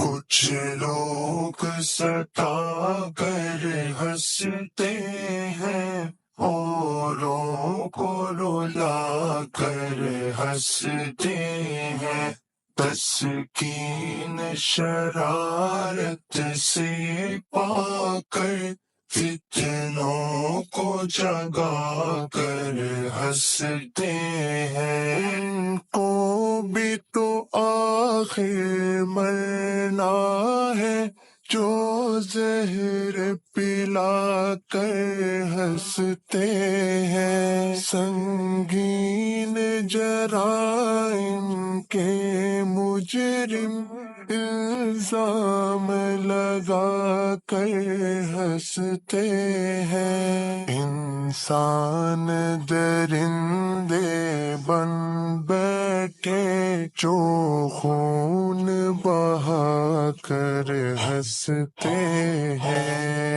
کچھ لوگ ستا کر ہنستے ہیں، اوروں کو رلا کر ہنستے ہیں، تسکین شرارت سے پا کر فتنوں کو جگا کر ہنستے ہیں۔ ان کو بھی تو آخر مرنا ہے، جو زہر پلا کر ہنستے ہیں، سنگین جرائم کے مجرم الزام لگا کر ہنستے ہیں۔ انسان درندے بن بیٹھے جو خون بہا کر ہنستے ہیں۔